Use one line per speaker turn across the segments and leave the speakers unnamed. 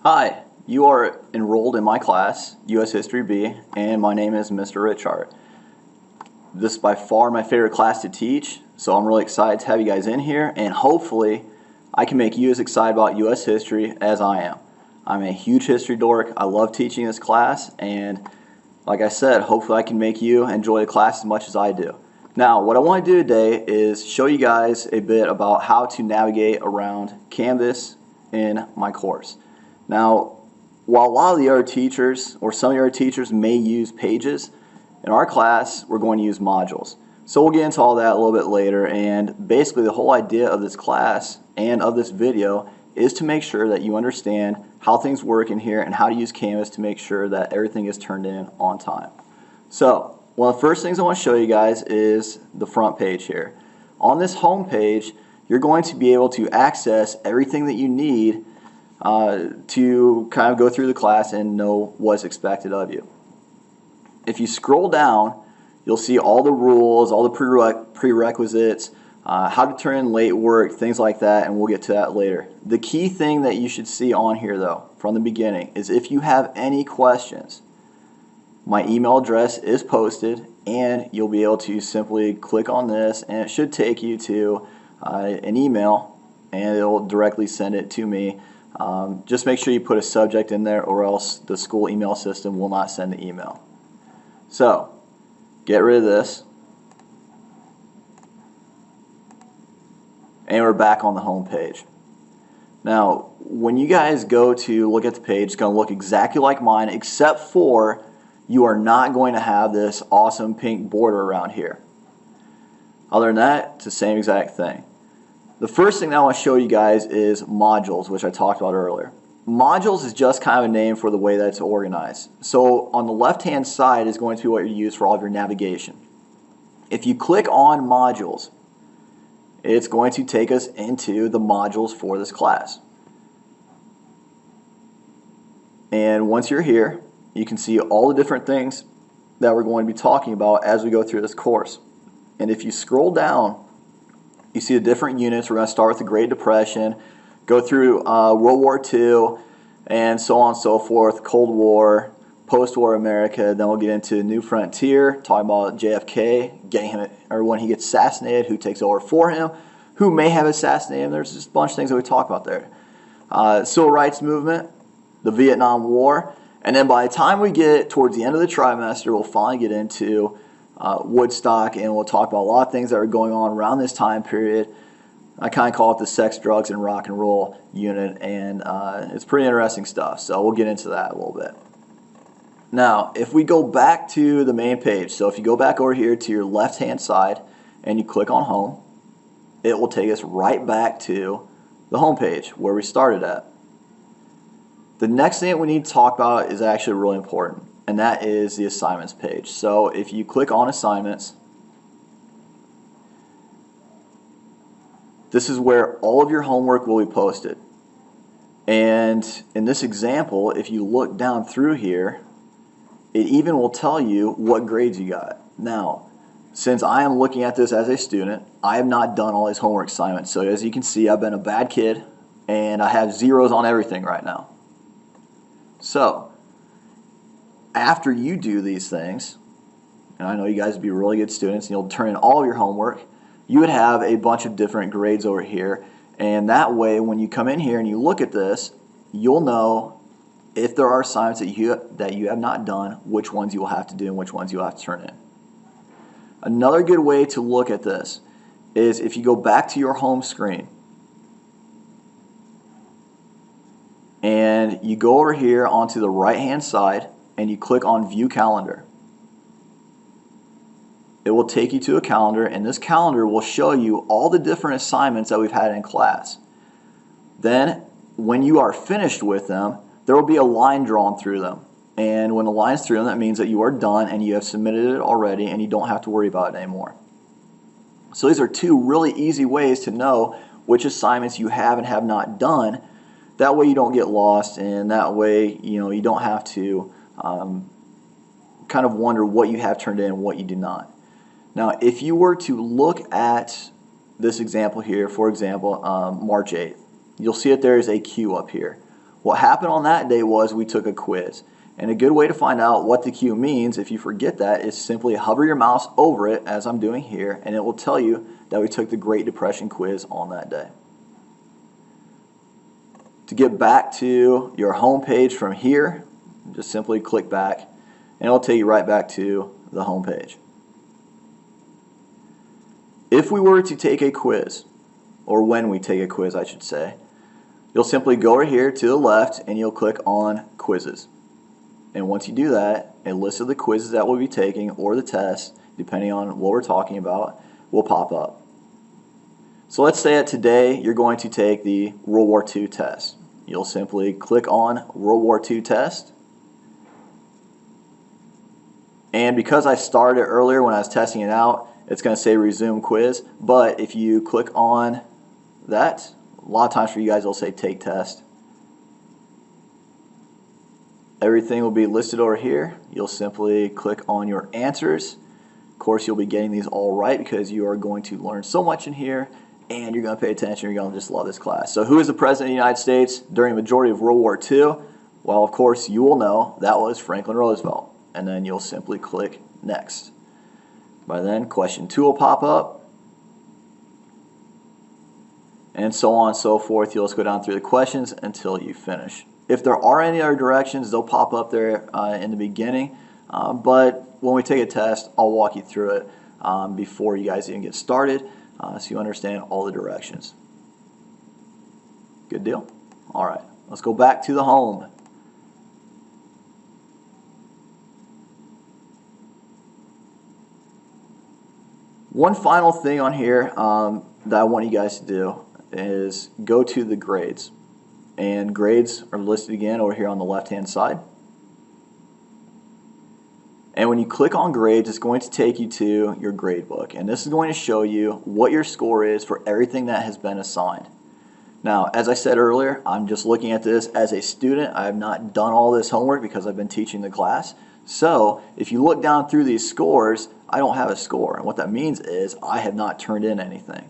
Hi, you are enrolled in my class, U.S. History B, and my name is Mr. Richard. This is by far my favorite class to teach, so I'm really excited to have you guys in here, and hopefully I can make you as excited about U.S. history as I am. I'm a huge history dork. I love teaching this class, and like I said, hopefully I can make you enjoy the class as much as I do. Now, what I want to do today is show you guys a bit about how to navigate around Canvas in my course. Now, while a lot of the other teachers, or some of the other teachers, may use pages, in our class we're going to use modules. So we'll get into all that a little bit later, and basically the whole idea of this class and of this video is to make sure that you understand how things work in here and how to use Canvas to make sure that everything is turned in on time. So, one of the first things I want to show you guys is the front page here. On this home page, you're going to be able to access everything that you need to kind of go through the class and know what's expected of you. If you scroll down, you'll see all the rules, all the prerequisites, how to turn in late work, things like that, and we'll get to that later. The key thing that you should see on here, though, from the beginning, is if you have any questions, my email address is posted, and you'll be able to simply click on this, and it should take you to an email, and it'll directly send it to me. Just make sure you put a subject in there, or else the school email system will not send the email. So, get rid of this. And we're back on the home page. Now, when you guys go to look at the page, it's going to look exactly like mine, except for you are not going to have this awesome pink border around here. Other than that, it's the same exact thing. The first thing that I want to show you guys is modules, which I talked about earlier. Modules is just kind of a name for the way that it's organized. So on the left-hand side is going to be what you use for all of your navigation. If you click on modules, it's going to take us into the modules for this class. And once you're here, you can see all the different things that we're going to be talking about as we go through this course. And if you scroll down, you see the different units. We're going to start with the Great Depression, go through World War II, and so on and so forth, Cold War, post-war America. Then we'll get into New Frontier, talking about JFK, getting him, or when he gets assassinated, who takes over for him, who may have assassinated him. There's just a bunch of things that we talk about there. Civil rights movement, the Vietnam War, and then by the time we get towards the end of the trimester, we'll finally get into Woodstock, and we'll talk about a lot of things that are going on around this time period. I kind of call it the sex, drugs, and rock and roll unit, and it's pretty interesting stuff, so we'll get into that a little bit. Now, if we go back to the main page, so if you go back over here to your left-hand side and you click on Home, it will take us right back to the home page where we started at. The next thing that we need to talk about is actually really important, and that is the assignments page. So if you click on assignments, this is where all of your homework will be posted. And in this example, if you look down through here, it even will tell you what grades you got. Now, since I am looking at this as a student, I have not done all these homework assignments. So as you can see, I've been a bad kid, and I have zeros on everything right now. So, after you do these things, and I know you guys would be really good students and you'll turn in all of your homework, you would have a bunch of different grades over here, and that way when you come in here and you look at this, you'll know if there are assignments that you have not done, which ones you will have to do and which ones you'll have to turn in. Another good way to look at this is if you go back to your home screen and you go over here onto the right hand side and you click on View Calendar. It will take you to a calendar, and this calendar will show you all the different assignments that we've had in class. Then when you are finished with them, there will be a line drawn through them. And when the line's through them, that means that you are done and you have submitted it already and you don't have to worry about it anymore. So these are two really easy ways to know which assignments you have and have not done. That way you don't get lost, and that way you don't have to kind of wonder what you have turned in and what you do not. Now, if you were to look at this example here, for example, March 8th, you'll see that there is a Q up here. What happened on that day was we took a quiz. And a good way to find out what the Q means, if you forget that, is simply hover your mouse over it, as I'm doing here, and it will tell you that we took the Great Depression quiz on that day. To get back to your home page from here, just simply click back, and it'll take you right back to the home page. If we were to take a quiz, or when we take a quiz, I should say, you'll simply go over here to the left and you'll click on Quizzes. And once you do that, a list of the quizzes that we'll be taking, or the tests, depending on what we're talking about, will pop up. So let's say that today you're going to take the World War II test. You'll simply click on World War II test. And because I started earlier when I was testing it out, it's going to say resume quiz. But if you click on that, a lot of times for you guys it'll say take test. Everything will be listed over here. You'll simply click on your answers. Of course, you'll be getting these all right because you are going to learn so much in here, and you're going to pay attention. You're going to just love this class. So who is the President of the United States during the majority of World War II? Well, of course, you will know that was Franklin Roosevelt. And then you'll simply click next. By then, question 2 will pop up. And so on and so forth. You'll just go down through the questions until you finish. If there are any other directions, they'll pop up there in the beginning. But when we take a test, I'll walk you through it before you guys even get started, so you understand all the directions. Good deal? All right, let's go back to the home. One final thing on here that I want you guys to do is go to the grades. And grades are listed again over here on the left-hand side. And when you click on grades, it's going to take you to your grade book. And this is going to show you what your score is for everything that has been assigned. Now, as I said earlier, I'm just looking at this as a student. I have not done all this homework because I've been teaching the class. So if you look down through these scores, I don't have a score. And what that means is I have not turned in anything.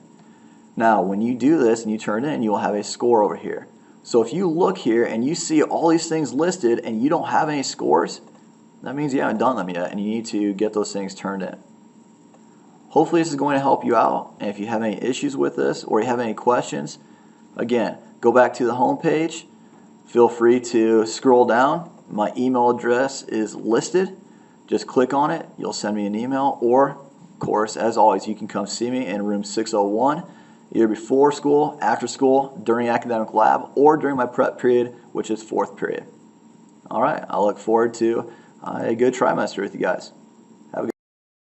Now, when you do this and you turn in, you will have a score over here. So if you look here and you see all these things listed and you don't have any scores, that means you haven't done them yet and you need to get those things turned in. Hopefully this is going to help you out. And if you have any issues with this or you have any questions, again, go back to the home page. Feel free to scroll down. My email address is listed. Just click on it. You'll send me an email, or, of course, as always, you can come see me in room 601. Either before school, after school, during academic lab, or during my prep period, which is 4th period. All right, I look forward to a good trimester with you guys.